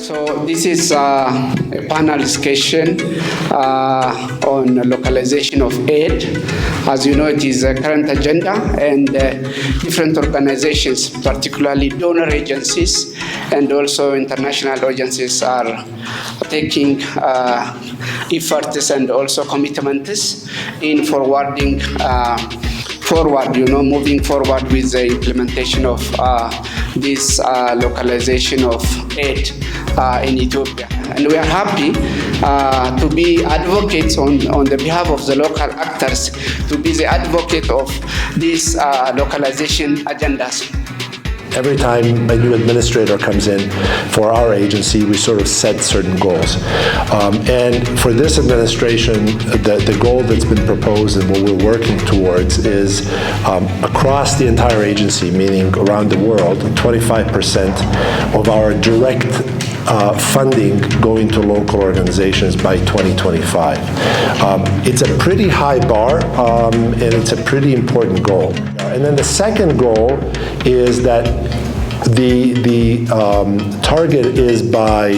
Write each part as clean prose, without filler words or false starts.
So this is a panel discussion on localization of aid. As you know, it is a current agenda, and different organizations, particularly donor agencies and also international agencies, are taking efforts and also commitments in moving forward with the implementation of this localization of aid in Ethiopia. And we are happy to be advocates on the behalf of the local actors, to be the advocate of these localization agendas. Every time a new administrator comes in for our agency, we sort of set certain goals. And for this administration, the goal that's been proposed and what we're working towards is across the entire agency, meaning around the world, 25% of our direct funding going to local organizations by 2025. It's a pretty high bar, and it's a pretty important goal. And then the second goal is that the target is by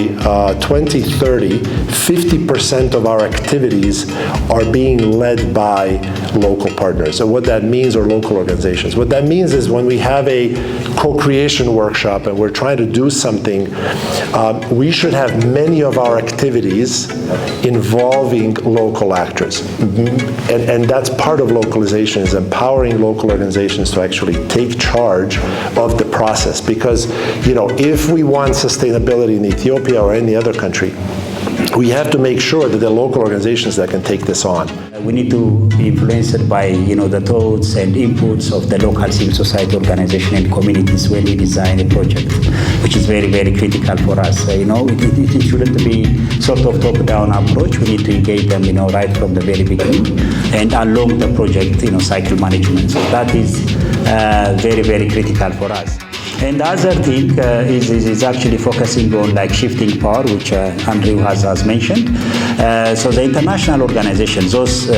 2030, 50% of our activities are being led by local partners. So what that means, or local organizations. What that means is when we have a co-creation workshop and we're trying to do something, we should have many of our activities involving local actors. And that's part of localization, is empowering local organizations to actually take charge of the process. Because, you know, if we want sustainability in Ethiopia or any other country, we have to make sure that there are local organizations that can take this on. We need to be influenced by, you know, the thoughts and inputs of the local civil society organization and communities when we design a project, which is very, very critical for us. You know, it shouldn't be sort of top-down approach. We need to engage them, you know, right from the very beginning and along the project, you know, cycle management. So that is very, very critical for us. And the other thing is actually focusing on like shifting power, which Andrew has mentioned. So the international organizations, those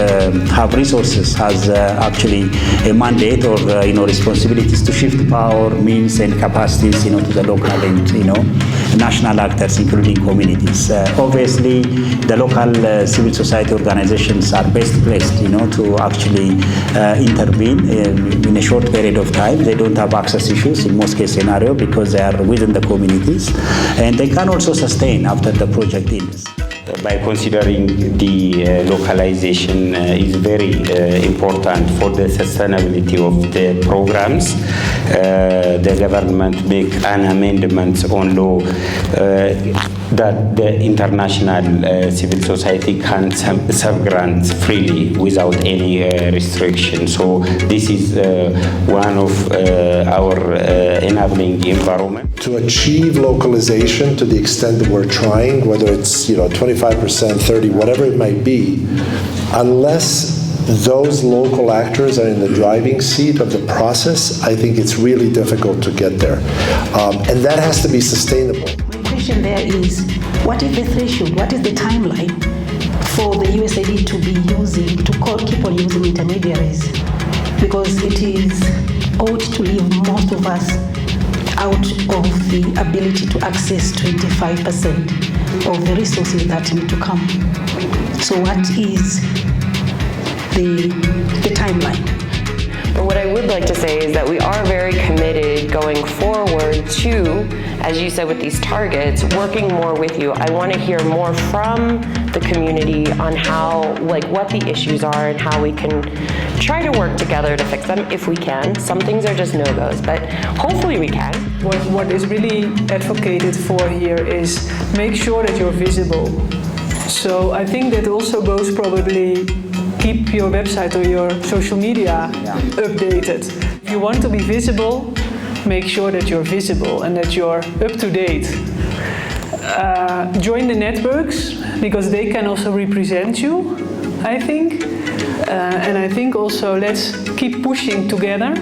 have resources, has actually a mandate or you know, responsibilities to shift power, means and capacities, you know, to the local and, you know, national actors, including communities. Obviously, the local civil society organizations are best placed, you know, to actually intervene in a short period of time. They don't have access issues in most cases scenario because they are within the communities, and they can also sustain after the project ends. By considering the localization is very important for the sustainability of the programs, the government make an amendment on law that the international civil society can sub-grant freely without any restriction. So this is one of our enabling environment. To achieve localization to the extent that we're trying, whether it's, you know, 25%, 30, whatever it might be, unless those local actors are in the driving seat of the process, I think it's really difficult to get there. And that has to be sustainable. My question there is, what is the threshold, what is the timeline for the USAID to be using, to keep on using intermediaries? Because it is ought to leave most of us out of the ability to access 25% of the resources that need to come. So what is the timeline? But what I would like to say is that we are very committed going forward to, as you said with these targets, working more with you. I want to hear more from the community on how, like, what the issues are and how we can try to work together to fix them if we can. Some things are just no-goes, but hopefully we can. What is really advocated for here is make sure that you're visible. So I think that also goes probably keep your website or your social media updated. If you want to be visible, make sure that you're visible and that you're up to date. Join the networks because they can also represent you, I think. And I think also let's keep pushing together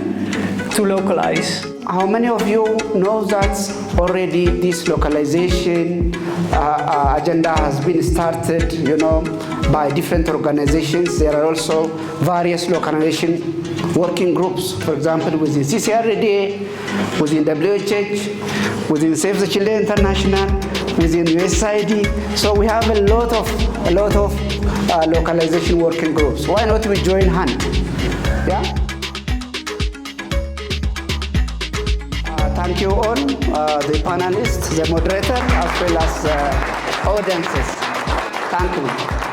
to localize. How many of you know that already this localization agenda has been started, you know, by different organizations? There are also various localization working groups, for example, within CCRD, within WHH, within Save the Children International, within USAID. So we have a lot of localization working groups. Why not we join hand? Yeah. Thank you all, the panelists, the moderator, as well as audiences. Thank you.